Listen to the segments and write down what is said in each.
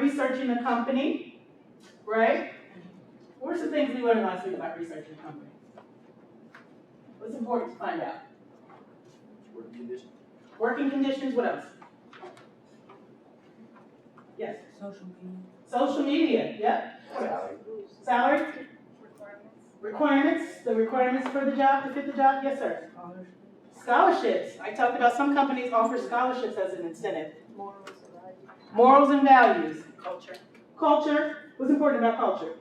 researching the company, right? What were some things we learned last week about researching the company? What's important to find out? Working conditions. Working conditions, what else? Yes? Social media. Social media, yep. What else? Salary? Requirements, the requirements for the job, to fit the job, yes sir. Scholarships, I talked about some companies offer scholarships as an incentive. Morals and values. Culture. Culture, what's important about culture?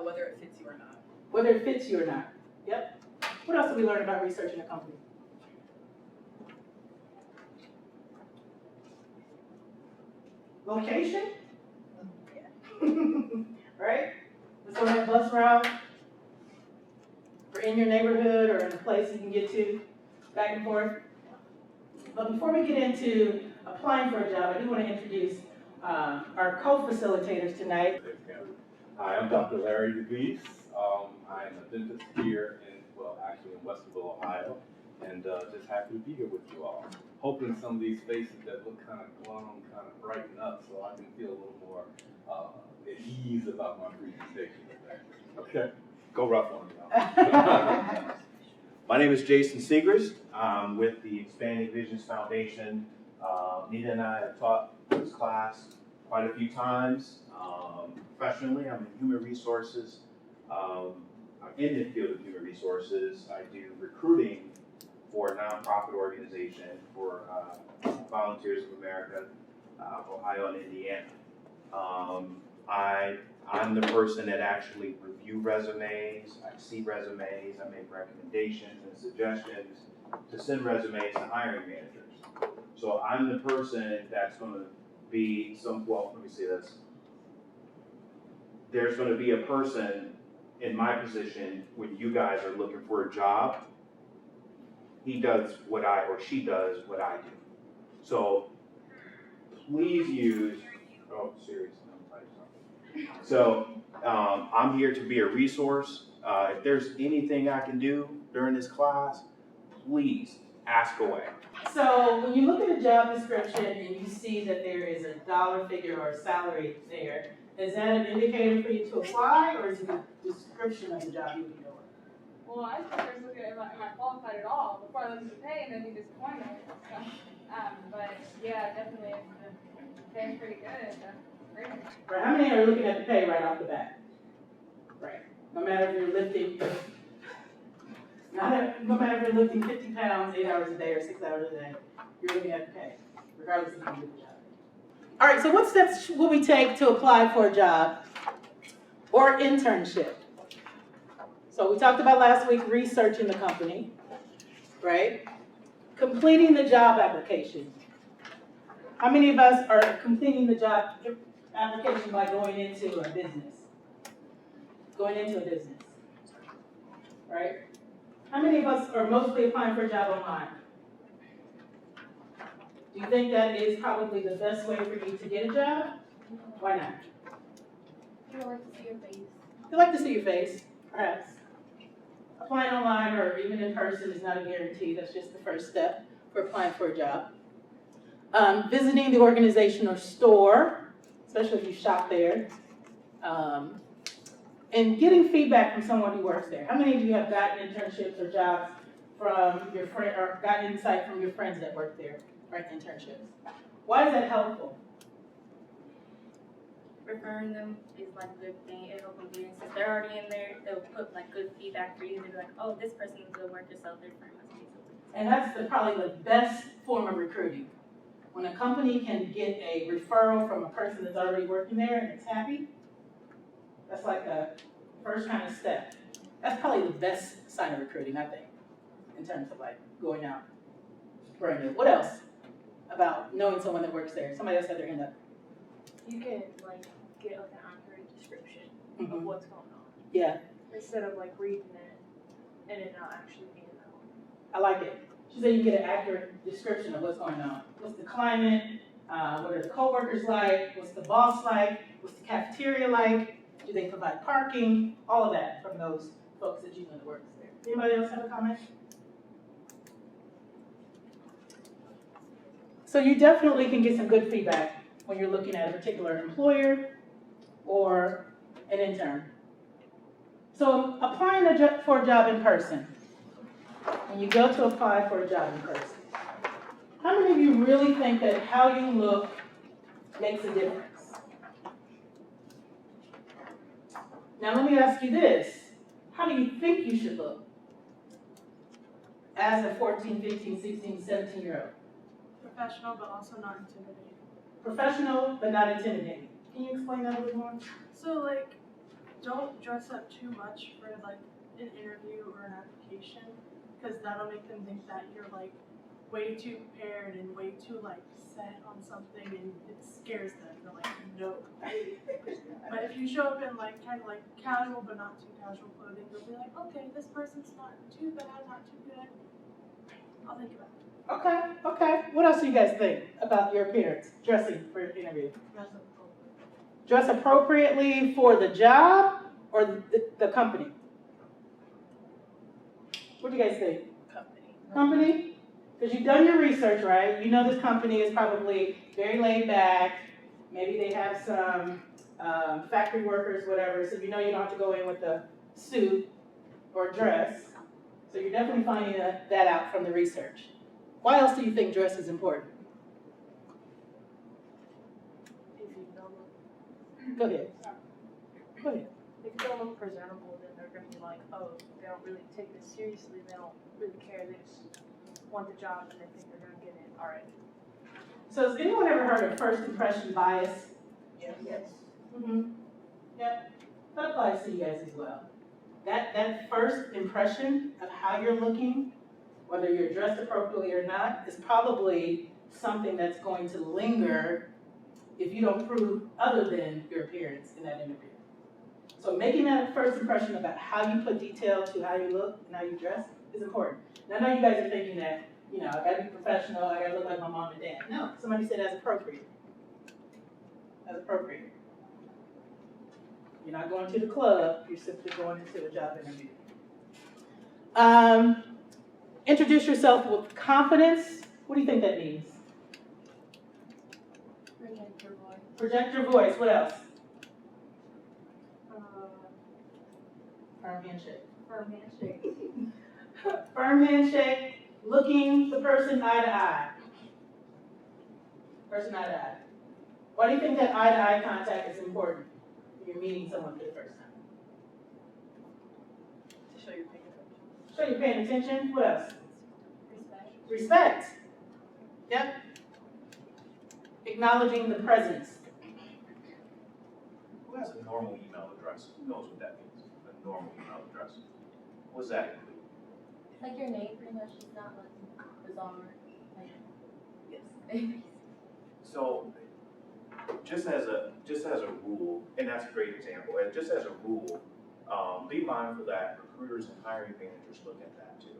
Whether it fits you or not. Whether it fits you or not, yep. What else did we learn about researching a company? Location? Right? Let's go ahead, bus route. Or in your neighborhood or in a place you can get to, back and forth. But before we get into applying for a job, I do want to introduce our co-facilitators tonight. Hi, I'm Dr. Larry Devese. I'm a dentist here in Westerville, Ohio, and just happy to be here with you all. Hoping some of these faces that look kind of glum kind of brighten up so I can feel a little more at ease about my presentation today. Okay, go rough on me now. My name is Jason Segrest. I'm with the Expanding Visions Foundation. Nita and I have taught this class quite a few times. Professionally, I'm in human resources. I'm in the field of human resources. I do recruiting for a nonprofit organization for Volunteers of America, Ohio and Indiana. I'm the person that actually review resumes, I see resumes, I make recommendations and suggestions to send resumes to hiring managers. So I'm the person that's going to be let me see this. There's going to be a person in my position when you guys are looking for a job. He does what or she does what I do. So please use, seriously, so I'm here to be a resource. If there's anything I can do during this class, please ask away. So when you look at a job description and you see that there is a dollar figure or a salary there, is that an indicator for you to apply, or is it a description of the job you'll be doing? Well, I first look at am I qualified at all before I look at the pay, and then you disappoint me. So, but yeah, definitely, if the pay's pretty good. Great. Right. How many are looking at the pay right off the bat? Right. No matter if you're lifting, no matter if you're lifting 50 pounds 8 hours a day or 6 hours a day, you're looking at the pay, regardless if you do the job. All right. So what steps will we take to apply for a job or internship? So we talked about last week researching the company, right? Completing the job application. How many of us are completing the job application by going into a business? Going into a business, right? How many of us are mostly applying for a job online? Do you think that is probably the best way for you to get a job? Why not? People like to see your face. They like to see your face, perhaps. Applying online or even in person is not a guarantee. That's just the first step for applying for a job. Visiting the organization or store, especially if you shop there, and getting feedback from someone who works there. How many of you have gotten internships or jobs from your friend, or gotten insight from your friends that work there, right? Internships. Why is that helpful? Referring them is like a good thing. It helps them get in. Since they're already in there, they'll put like good feedback for you. They'll be like, oh, this person is a good worker, so their friend must be something. And that's probably the best form of recruiting. When a company can get a referral from a person that's already working there and it's happy, that's like the first kind of step. That's probably the best sign of recruiting, I think, in terms of like going out. Brand new. What else about knowing someone that works there? Somebody else had their hand up. You can like get like an accurate description of what's going on. Yeah. Instead of like reading it and it not actually being known. I like it. She said you get an accurate description of what's going on. What's the climate? What are the coworkers like? What's the boss like? What's the cafeteria like? Do they provide parking? All of that from those folks that you know that works there. Anybody else have a comment? So you definitely can get some good feedback when you're looking at a particular employer or an intern. So applying for a job in person, when you go to apply for a job in person, how many of you really think that how you look makes a difference? Now let me ask you this. How do you think you should look as a 14, 15, 16, 17-year-old? Professional, but also not intimidating. Professional, but not intimidating. Can you explain that a little more? So like, don't dress up too much for like an interview or an application, because that'll make them think that you're like way too prepared and way too like set on something, and it scares them. They're like, no. But if you show up in like kind of like casual but not too casual clothing, they'll be like, okay, this person's not too bad, not too good. I'll think about it. Okay. What else do you guys think about your appearance, dressing for an interview? Dress appropriately for the job or the company? What do you guys think? Company? Because you've done your research, right? You know this company is probably very laid back. Maybe they have some factory workers, whatever, so you know you don't have to go in with a suit or dress. So you're definitely finding that out from the research. Why else do you think dress is important? If you don't look, Go ahead. if you don't look presentable, then they're gonna be like, oh, they don't really take this seriously. They don't really care. They just want the job and they think they're gonna get it. All right. So has anyone ever heard of first impression bias? Yes. Mm-hmm. Yep. That applies to you guys as well. That first impression of how you're looking, whether you're dressed appropriately or not, is probably something that's going to linger if you don't prove other than your appearance in that interview. So making that first impression about how you put detail to how you look and how you dress is important. And I know you guys are thinking that, you know, I gotta be professional, I gotta look like my mom and dad. No, somebody said as appropriate. As appropriate. You're not going to the club, you're simply going into a job interview. Introduce yourself with confidence. What do you think that means? Project your voice. Project your voice. What else? Firm handshake. Firm handshake. Firm handshake, looking the person eye to eye. Person eye to eye. Why do you think that eye to eye contact is important when you're meeting someone for the first time? To show you're paying attention. Show you're paying attention. What else? Respect. Respect. Yep. Acknowledging the presence. Who has a normal email address? Who knows what that means? A normal email address. What's that include? Like your name pretty much is not like bizarre. Like, Yes. So, just as a rule, and that's a great example, and just as a rule, be mindful that recruiters and hiring managers look at that too.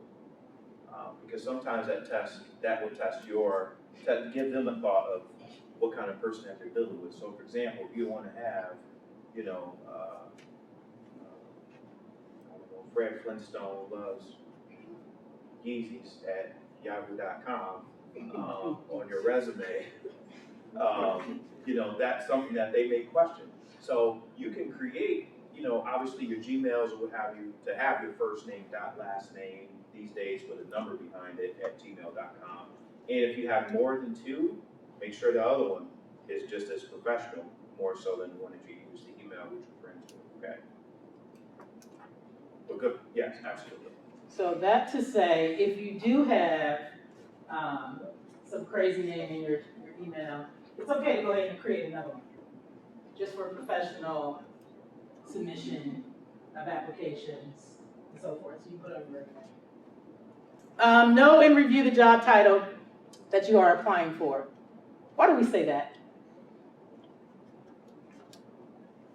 Because sometimes that will give them a thought of what kind of person that they're dealing with. So for example, if you want to have, I don't know, Fred Flintstone loves Yeezys at yahoo.com on your resume, that's something that they may question. So you can create, obviously your Gmails or what have you, to have your first name dot last name these days with a number behind it at gmail.com. And if you have more than two, make sure the other one is just as professional, more so than the one that you use to email with your friends with, okay? But good, yes, absolutely. So that to say, if you do have some crazy name in your email, it's okay to go ahead and create another one, just for professional submission of applications and so forth. So you put on your resume. Know and review the job title that you are applying for. Why do we say that?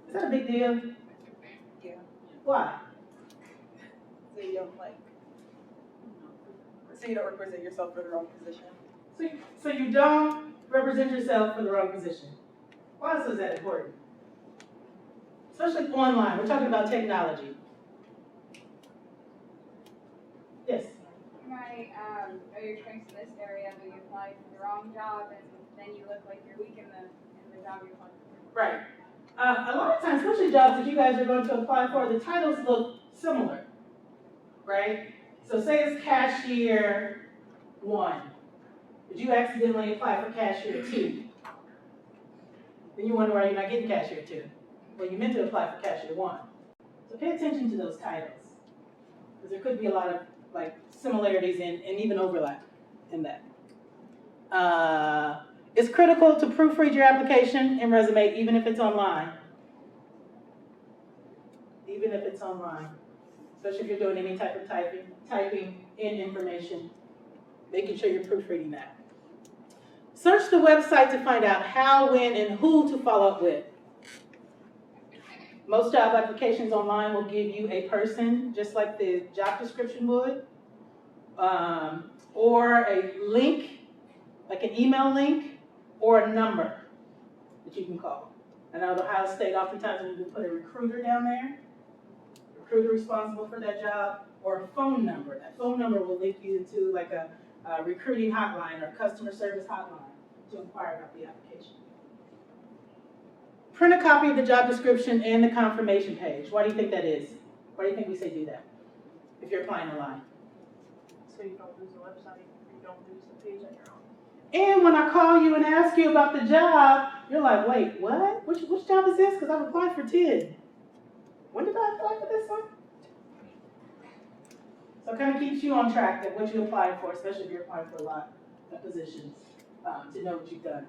Is that a big deal? Yeah. Why? So you don't represent yourself for the wrong position. So you don't represent yourself for the wrong position. Why else is that important? Especially online, we're talking about technology. Yes? Know your strengths in this area, but you apply for the wrong job, and then you look like you're weak in the job you're applying for. Right. A lot of times, especially jobs that you guys are going to apply for, the titles look similar, right? So say it's cashier 1, but you accidentally apply for cashier 2. Then you wonder why you're not getting cashier 2. Well, you meant to apply for cashier 1. So pay attention to those titles, because there could be a lot of similarities and even overlap in that. It's critical to proofread your application and resume, even if it's online. Even if it's online, especially if you're doing any type of typing in information, making sure you're proofreading that. Search the website to find out how, when, and who to follow up with. Most job applications online will give you a person, just like the job description would, or a link, like an email link, or a number that you can call. I know at Ohio State, oftentimes we put a recruiter down there, recruiter responsible for that job, or a phone number. That phone number will link you into like a recruiting hotline or a customer service hotline to inquire about the application. Print a copy of the job description and the confirmation page. Why do you think that is? Why do you think we say do that if you're applying online? So you don't lose the website, you don't lose the page on your own. And when I call you and ask you about the job, you're like, wait, what? Which job is this? Because I've applied for 10. When did I apply for this one? So it kind of keeps you on track of what you applied for, especially if you're applying for a lot of positions, to know what you've done.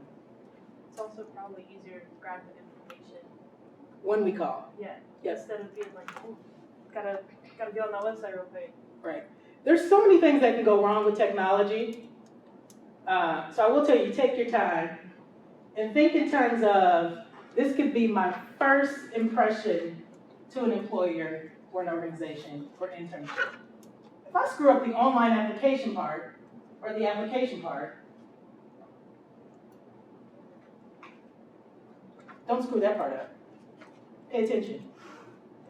It's also probably easier to grab the information. When we call. Yeah. Yes. Instead of being like, oh, gotta get on that website real quick. Right. There's so many things that can go wrong with technology. So I will tell you, take your time and think in terms of, this could be my first impression to an employer or an organization or internship. If I screw up the online application part or the application part, don't screw that part up. Pay attention.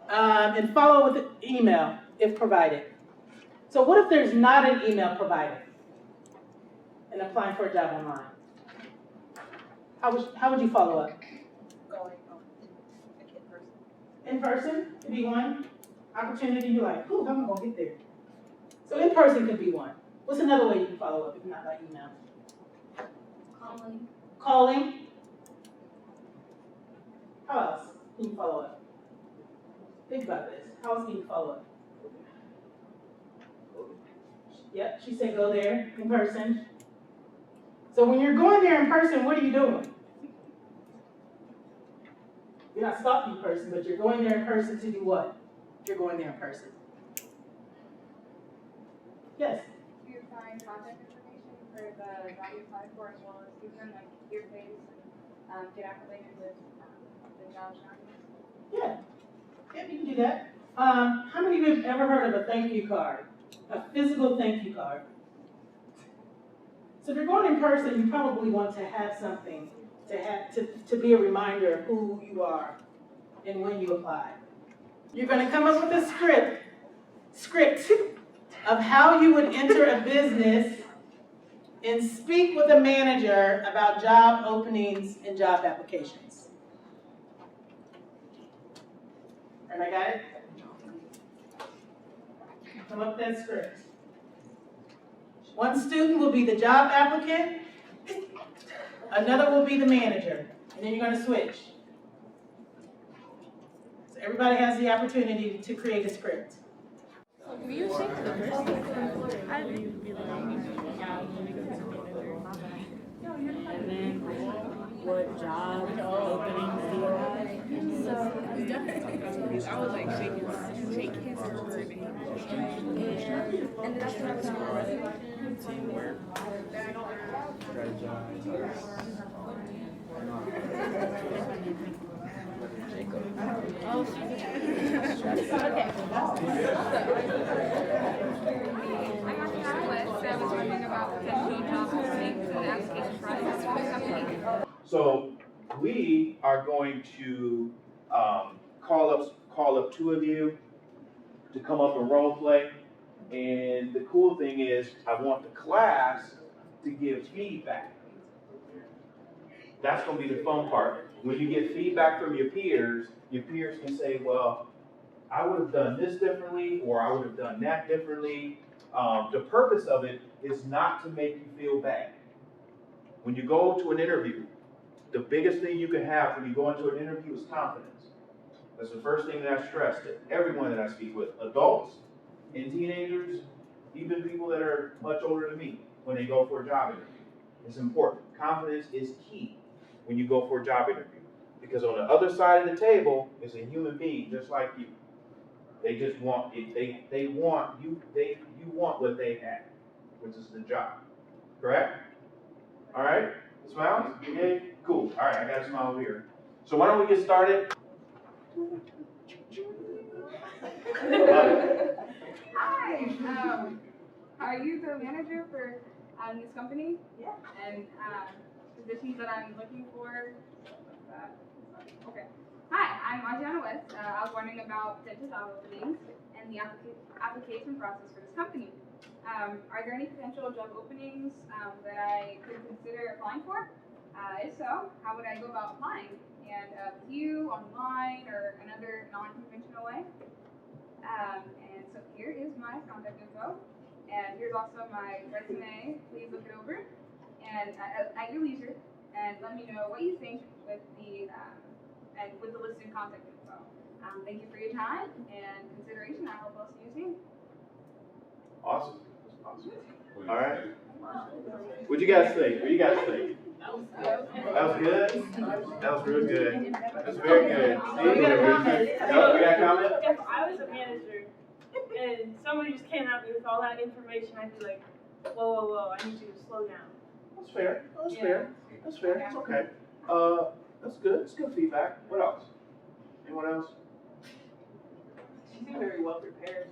And follow with the email if provided. So what if there's not an email provided in applying for a job online? How would you follow up? Going like in person. In person could be one opportunity. You're like, ooh, how am I gonna get there? So in person could be one. What's another way you can follow up if not by email? Calling. How else can you follow up? Think about this. How else can you follow up? Yep, she said go there in person. So when you're going there in person, what are you doing? You're not stopping in person, but you're going there in person to do what? You're going there in person. Yes? Do you find contact information for the job you applied for, as well as give them like your face and get acquainted with the job documents? Yeah. Yeah, you can do that. How many of you have ever heard of a thank you card? A physical thank you card? So if you're going in person, you probably want to have something to be a reminder of who you are and when you apply. You're going to come up with a script of how you would enter a business and speak with a manager about job openings and job applications. Everybody got it? Come up with that script. One student will be the job applicant, another will be the manager, and then you're going to switch. So everybody has the opportunity to create a script. Were you saying to the person? I didn't And then what job openings do you have? So I was like shake hands or word. and that's what I was Teamwork. Oh, okay. I'm on the list, I was wondering about potential job openings and application process for the company. So we are going to call up 2 of you to come up and role play. And the cool thing is, I want the class to give feedback. That's going to be the fun part. When you get feedback from your peers can say, well, I would have done this differently, or I would have done that differently. The purpose of it is not to make you feel bad. When you go to an interview, the biggest thing you can have when you go into an interview is confidence. That's the first thing that I stress to everyone that I speak with, adults and teenagers, even people that are much older than me, when they go for a job interview. It's important. Confidence is key when you go for a job interview. Because on the other side of the table is a human being just like you. They just want it, they want you want what they have, which is the job. Correct? All right? Smiles? Yeah? Cool. All right, I got a smile over here. So why don't we get started? Hi, are you the manager for this company? Yeah. And positions that I'm looking for? Okay. Hi, I'm Adriana West. I was wondering about potential job openings and the application process for this company. Are there any potential job openings that I could consider applying for? If so, how would I go about applying? And with you, online, or another non-conventional way? And so here is my contact info, and here's also my resume. Please look it over, and at your leisure, and let me know what you think with the listed contact info. Thank you for your time and consideration. I hope I'll see you soon. Awesome. All right. What you guys think? What you guys think? That was good? That was real good. That's very good. See? We got a comment. Yep, we got a comment? If I was a manager and somebody just came at me with all that information, I'd be like, whoa, I need you to slow down. That's fair. That's fair. That's fair. That's okay. That's good. It's good feedback. What else? Anyone else? You seem very well prepared.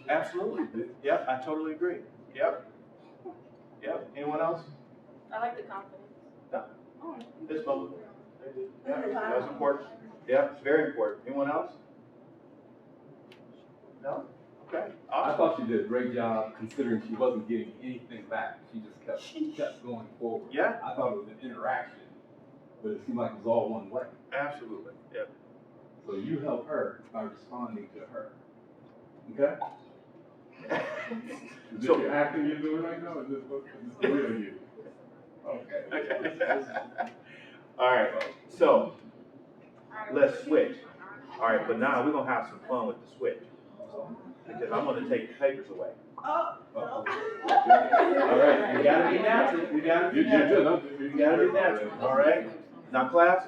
Absolutely. Yep, I totally agree. Yep. Yep. Anyone else? I like the confidence. This moment. Yeah, that's important. Yeah, it's very important. Anyone else? No? Okay. I Awesome. thought she did a great job considering she wasn't getting anything back. She just kept going forward. Yeah. I thought it was an interaction, but it seemed like it was all one way. Absolutely. Yep. So you help her by responding to her. Okay? Is this your acting you're doing right now? Is this the real you? Okay. Okay. All right. So let's switch. All right, but now we're gonna have some fun with the switch because I'm gonna take the papers away. Oh. All right. We gotta be natural. We gotta be natural. We gotta be natural. All right. Now, class,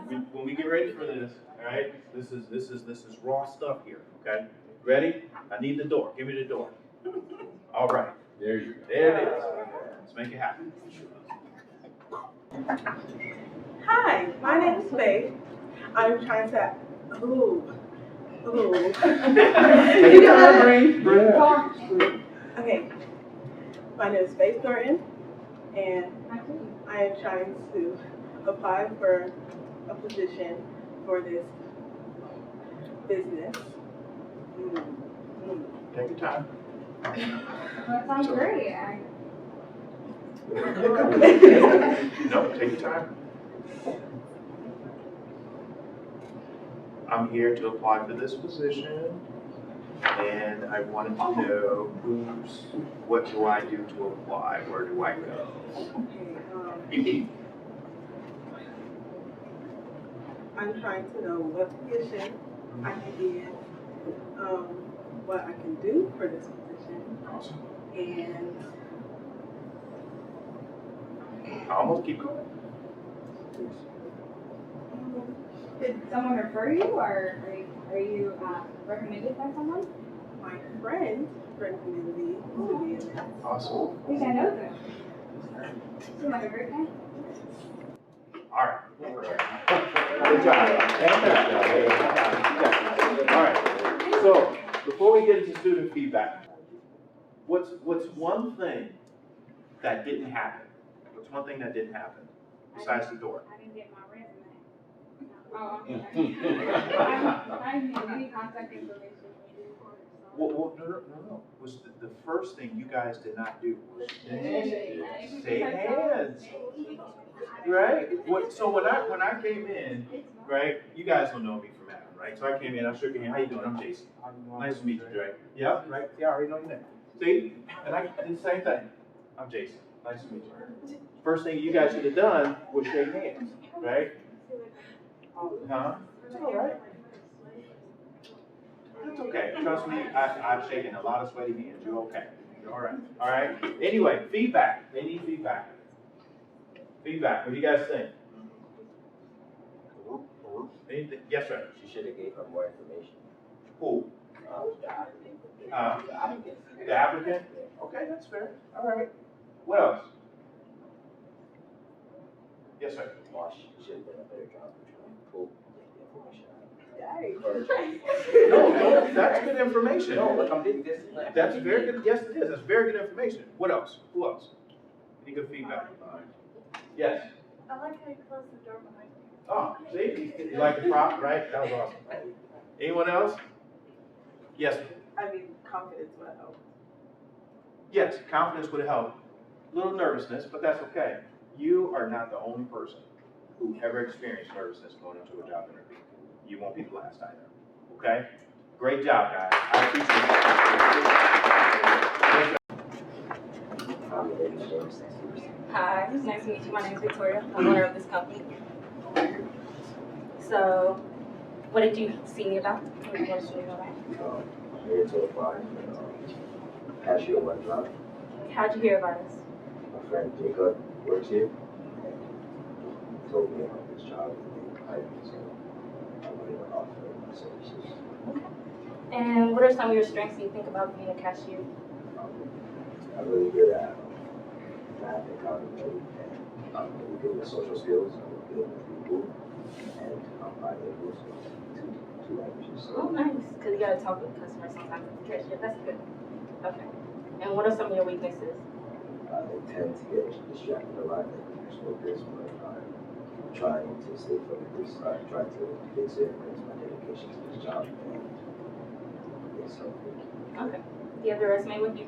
when we get ready for this, all right. This is raw stuff here. Okay. Ready? I need the door. Give me the door. All right. There you go. There it is. Let's make it happen. Hi, my name is Faith. I'm trying to. Ooh. You gotta breathe. Okay. My name is Faith Thornton, and I am trying to apply for a position for this business. Take your time. That sounds great. No, take your time. I'm here to apply for this position, and I wanted to know what do I do to apply? Where do I go? Okay, I'm trying to know what position I can get, what I can do for this position, Awesome. and I almost keep going. Did someone refer you, or are you recommended by someone? my friend recommended me to be in this. Awesome. I think I know them. Seem like a great guy. All right. Good job. Fantastic. All right. So before we get into student feedback, what's one thing that didn't happen? What's one thing that didn't happen besides the door? I didn't get my resume. Oh, okay. I didn't get any contact information. Well, no. Was the first thing you guys did not do was shake hands, right? So when I came in, right, you guys don't know me from Adam, right? So I came in, I shook your hand. How you doing? I'm Jason. Nice to meet you, Dre. Yeah, right. Yeah, I already know your name. See, and I did the same thing. I'm Jason. Nice to meet you. First thing you guys should have done was shake hands, right? Huh? It's all right. It's okay. Trust me, I've shaken a lot of sweaty hands. You're okay. You're all right. All right. Anyway, feedback. They need feedback. Feedback. What do you guys think? Anything? Yes, sir. She should have gave her more information. Who? The applicant? Okay, that's fair. All right. What else? Yes, sir. Wash should have done a better job of trying to pull the information out. No, that's good information. No, look, I'm being this. That's very good. Yes, it is. That's very good information. What else? Who else? Any good feedback? Yes. I like how you closed the door behind you. Oh, see? You like the prop, right? That was awesome. Anyone else? Yes. I mean, confidence would help. Yes, confidence would help. A little nervousness, but that's okay. You are not the only person who ever experienced nervousness going into a job interview. You won't be the last either. Okay? Great job, guys. I appreciate it. Hi, nice to meet you. My name is Victoria. I'm owner of this company. So, what did you see me about? What did you want to see me about? I'm here to apply for cashier one job. How'd you hear about us? My friend Jacob works here, and he told me about this job and they hired me, so I wanted to offer my services. And what are some of your strengths you think about being a cashier? I'm really good at math and accountability, and I'm really good with social skills. I'm really good with people, and I'm bilingual, so two languages. Oh, nice. Because you got to talk with customers sometimes as a cashier. That's good. Okay. And what are some of your weaknesses? They tend to get distracted a lot, like when you're focused, but I'm trying to stay focused. I'm trying to fix it, and it's my dedication to this job, and it's something. Okay. Do you have your resume with you?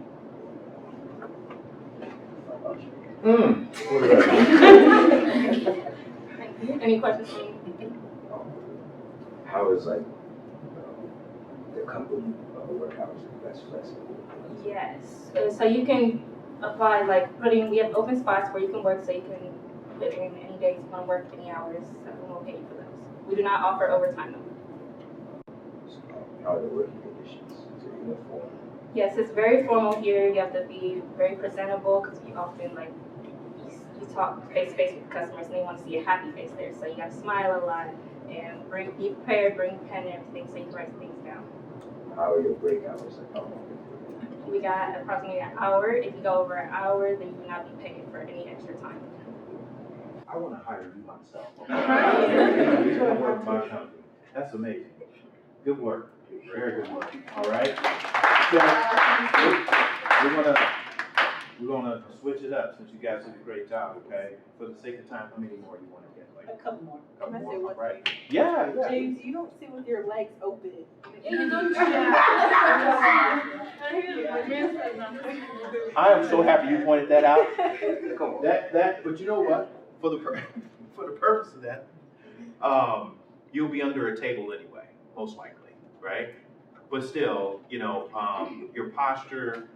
Thank you. Any questions for me? How is like the company work hours? That's flexible. Yes. So you can apply, like, we have open spots where you can work, so you can put in any days you want to work, any hours, and we'll pay you for those. We do not offer overtime though. So, how are the working conditions? Is it uniform? Yes, it's very formal here. You have to be very presentable because we often, like, you talk face to face with customers and they want to see a happy face there. So you got to smile a lot and be prepared, bring a pen and everything so you can write things down. How are your break hours? Like how long? We got approximately an hour. If you go over an hour, then you will not be paid for any extra time. I want to hire you myself. Okay? You're going to work for my company. That's amazing. Good work. Very good work. All right. So we're gonna switch it up since you guys did a great job. Okay. For the sake of time, how many more do you want to get? Like A couple more. couple Can I more. say one Right. thing? Yeah. James, you don't sit with your legs open. I am so happy you pointed that out. Come on. But you know what? For the purpose of that, you'll be under a table anyway, most likely, right? But still, your posture,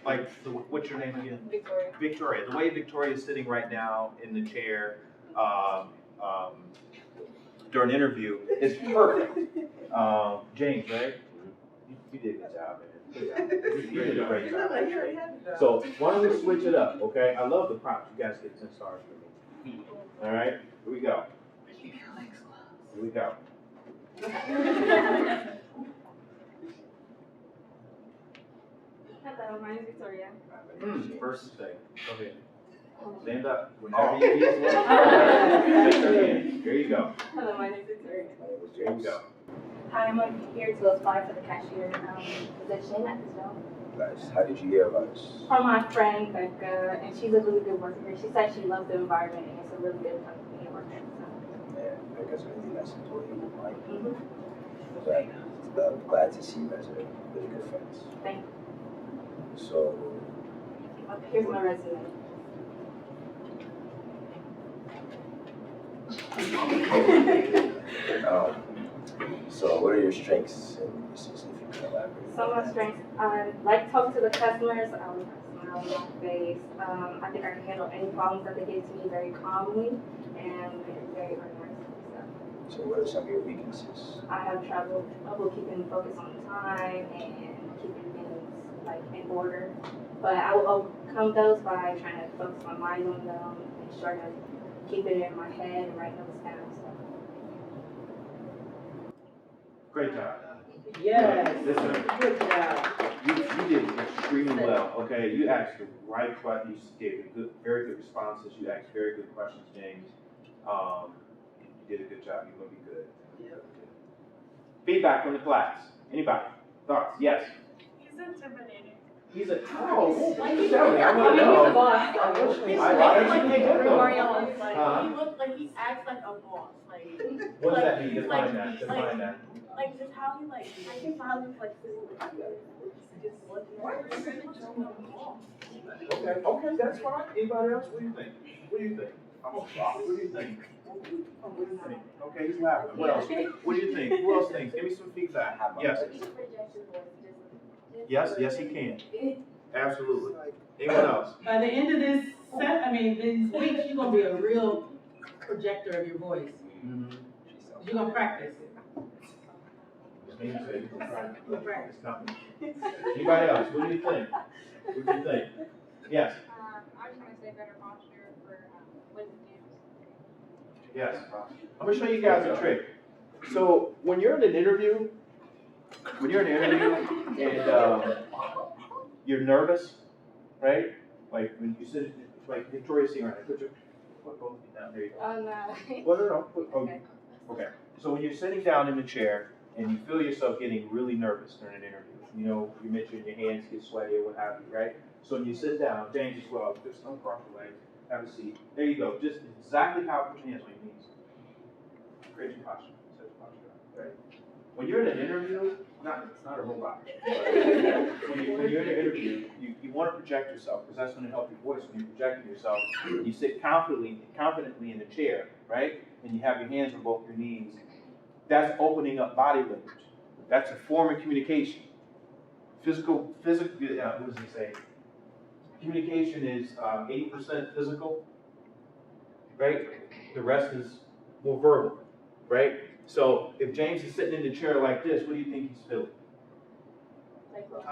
like, what's your name again? Victoria. Victoria. The way Victoria is sitting right now in the chair during an interview is perfect. James, right? You did a good job, man. You did a great job. So why don't we switch it up, okay? I love the props. You guys get 10 stars for me. All right, here we go. Here we go. Hello, my name is Victoria. First mistake. Go ahead. Stand up. Whenever you need one. Raise your hand. Here you go. Hello, my name is Victoria. Here you go. Hi, I'm here to apply for the cashier position at this job. Nice. How did you hear about us? From my friend Becca, and she's a really good worker here. She said she loves the environment and it's a really good company to work at. So. Yeah, Becca's a really nice employee. Right? Mm-hmm. Right. glad to see you guys are really good friends. Thank you. So, Here's my resume. so what are your strengths and weaknesses, if you can elaborate? Some of my strengths, I like talking to the customers. I always have a smile on my face. I think I can handle any problems that they give to me very calmly and very organized. So what are some of your weaknesses? I have trouble keeping focus on time and keeping things like in order. But I will overcome those by trying to focus my mind on them, make sure to keep it in my head and write notes down. So. Great job. Yes, Listen, good job. you did extremely well, okay? You asked the right questions, you gave good, very good responses, you asked very good questions, James. You did a good job, you're gonna be good. Yeah. Feedback from the class, anybody? Thoughts? Yes? He's intimidating. He's a, oh, Like, tell me, I wanna know. He's I he looked like he acts like a boss. Like, What does that mean? like, Define that, define that. like just how he like, I can find him like Okay, that's fine. Anybody else? What do you think? What do you think? I'm a shock. What do you think? What do you think? Okay, he's laughing. What else? What do you think? Who else thinks? Give me some feedback. Yes. Yes, he can. Absolutely. Anyone else? By the end of this these weeks, you're gonna be a real projector of your voice. Mm-hmm. You're gonna practice. You'll practice something. Anybody else? What do you think? What do you think? Yes. I was gonna say better posture for with the students. Yes. I'm gonna show you guys a trick. So when you're in an interview, and you're nervous, right? Like when you sit, like Victoria's Secret, right? Put your foot both down. There you go. Oh no. Well, no. Okay. So when you're sitting down in the chair and you feel yourself getting really nervous during an interview, you know, you mentioned your hands get sweaty or what have you, right? So when you sit down, James as well, just uncross your legs, have a seat. There you go. Just exactly how put your hands on your knees. Create your posture. Set your posture up, right? When you're in an interview, it's not a robot. When you're in an interview, you want to project yourself because that's going to help your voice when you're projecting yourself. You sit confidently in the chair, right? And you have your hands on both your knees. That's opening up body language. That's a form of communication. Physical, what does he say? Communication is 80% physical, right? The rest is more verbal, right? So if James is sitting in the chair like this, what do you think he's feeling?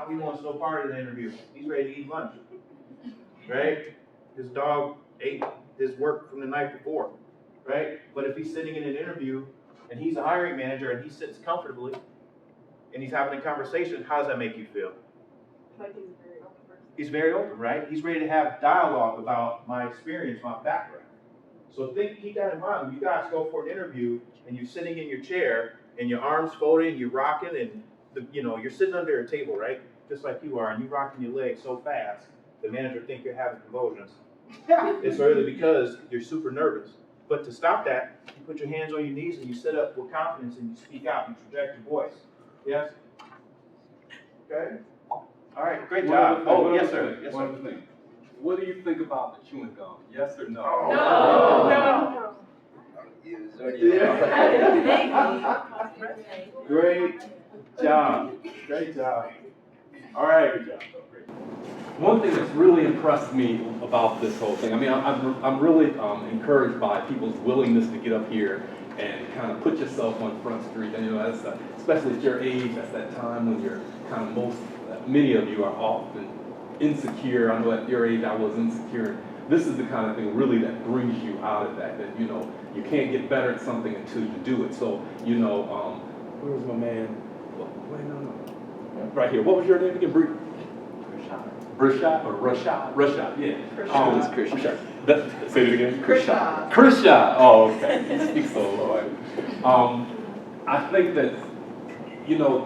He wants no part of the interview. He's ready to eat lunch, right? His dog ate his work from the night before, right? But if he's sitting in an interview and he's a hiring manager and he sits comfortably and he's having a conversation, how does that make you feel? Like he's very open person. He's very open, right? He's ready to have dialogue about my experience, my background. So keep that in mind when you guys go for an interview and you're sitting in your chair and your arms folded and you're rocking and you're sitting under a table, right? Just like you are, and you're rocking your legs so fast, the manager thinks you're having convulsions. It's really because you're super nervous. But to stop that, you put your hands on your knees and you sit up with confidence and you speak out and project your voice. Yes? Okay? All right, great job. Oh, yes, sir. Yes, One sir. other thing. What do you think about the chewing gum? Yes or no? No. Great job. Great job. All right. Good job. Great. One thing that's really impressed me about this whole thing, I mean, I'm really encouraged by people's willingness to get up here and kind of put yourself on Front Street. And, especially at your age, that's that time when you're kind of many of you are often insecure. I know at your age I was insecure. This is the kind of thing really that brings you out of that you can't get better at something until you do it. So, where was my man? Wait, no. Right here. What was your name again? Brishad or Rashad? Rashad, yeah. It's Christian. Say it again. Krishad. Krishad. Oh, okay. You speak so low. I think that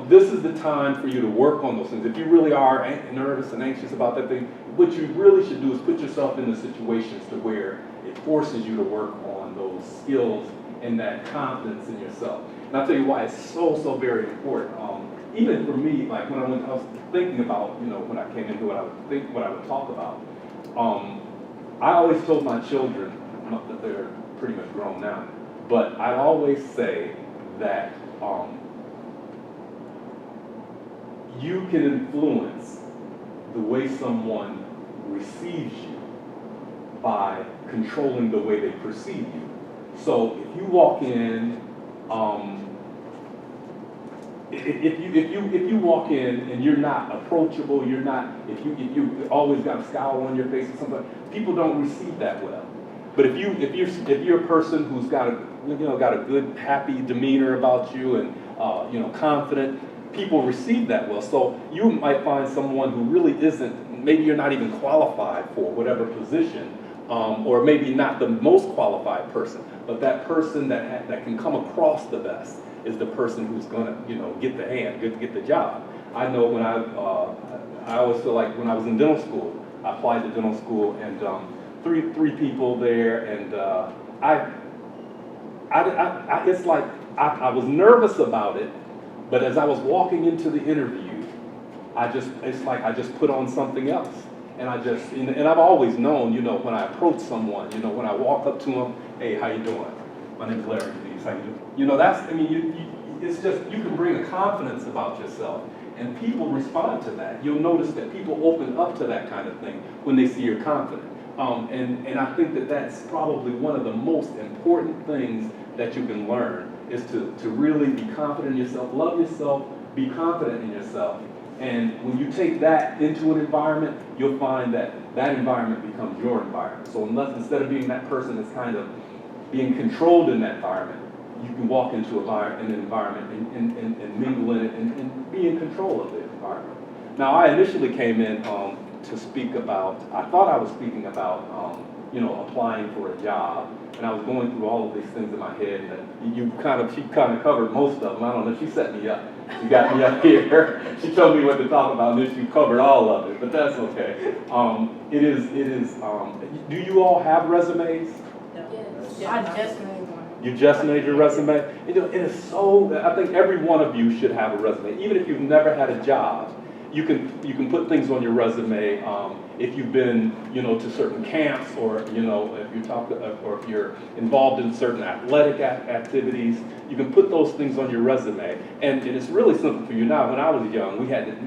this is the time for you to work on those things. If you really are nervous and anxious about that thing, what you really should do is put yourself in the situations to where it forces you to work on those skills and that confidence in yourself. And I'll tell you why it's so very important. even for me, like when I was thinking about, you know, when I came into what I would talk about, I always told my children, not that they're pretty much grown now, but I always say that you can influence the way someone receives you by controlling the way they perceive you. So if you walk in, if you walk in and you're not approachable, you're not, if you always got a scowl on your face or something, people don't receive that well. But if you're a person who's got a good, happy demeanor about you and confident, people receive that well. So you might find someone who really isn't, maybe you're not even qualified for whatever position, or maybe not the most qualified person, but that person that can come across the best is the person who's gonna, get the job. I know when I always feel like when I was in dental school, I applied to dental school, and three people there, and it's like I was nervous about it, but as I was walking into the interview, it's like I just put on something else. And and I've always known, when I approach someone, when I walk up to them, hey, how you doing? My name's Larry Devese, how you doing? It's just, you can bring a confidence about yourself, and people respond to that. You'll notice that people open up to that kind of thing when they see you're confident. And I think that that's probably one of the most important things that you can learn, is to really be confident in yourself, love yourself, be confident in yourself. And when you take that into an environment, you'll find that environment becomes your environment. So instead of being that person that's kind of being controlled in that environment, you can walk into an environment and mingle in it and be in control of the environment. Now, I initially came in to speak about, I thought I was speaking about, applying for a job. And I was going through all of these things in my head, and she kind of covered most of them. I don't know, she set me up. She got me up here. She told me what to talk about, and then she covered all of it, but that's okay. Do you all have resumes? Yes. I just made one. You just made your resume? It is so, I think every one of you should have a resume. Even if you've never had a job, you can put things on your resume. If you've been, to certain camps, or if you're involved in certain athletic activities, you can put those things on your resume. And it's really simple for you now. When I was young,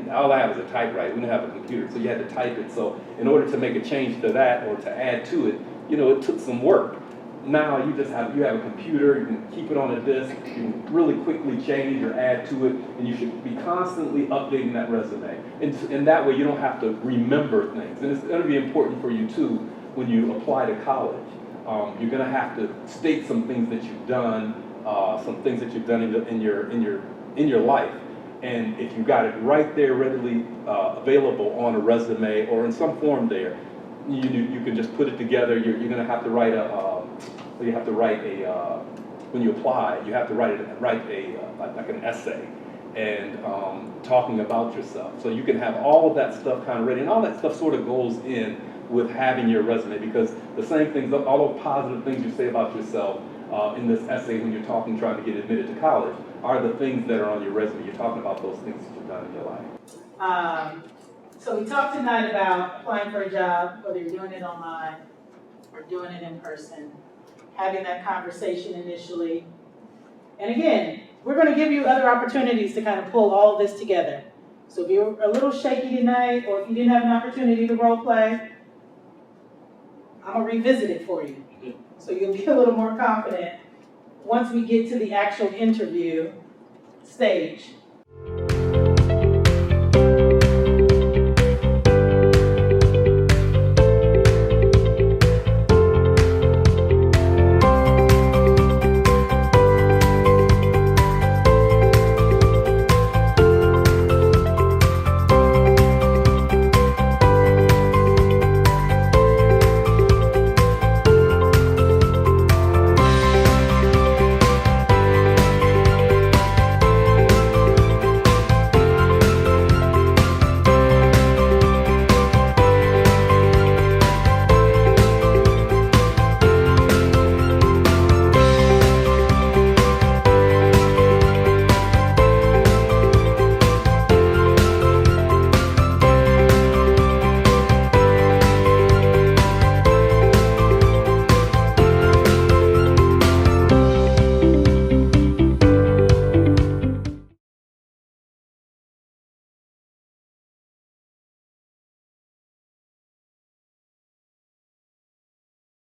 all I had was a typewriter. We didn't have a computer, so you had to type it. So in order to make a change to that or to add to it, it took some work. Now you have a computer, you can keep it on a disk, you can really quickly change or add to it, and you should be constantly updating that resume. And that way you don't have to remember things. And it's going to be important for you too when you apply to college. You're going to have to state some things that you've done, in your life. And if you got it right there readily available on a resume or in some form there, you can just put it together. You're going to have to write when you apply, you have to write like an essay and talking about yourself. So you can have all of that stuff kind of ready, and all that stuff sort of goes in with having your resume, because the same things, all those positive things you say about yourself in this essay when you're trying to get admitted to college, are the things that are on your resume. You're talking about those things that you've done in your life. So we talked tonight about applying for a job, whether you're doing it online or doing it in person, having that conversation initially. And again, we're going to give you other opportunities to kind of pull all of this together. So if you're a little shaky tonight, or if you didn't have an opportunity to role play, I'm going to revisit it for you. So you'll be a little more confident once we get to the actual interview stage.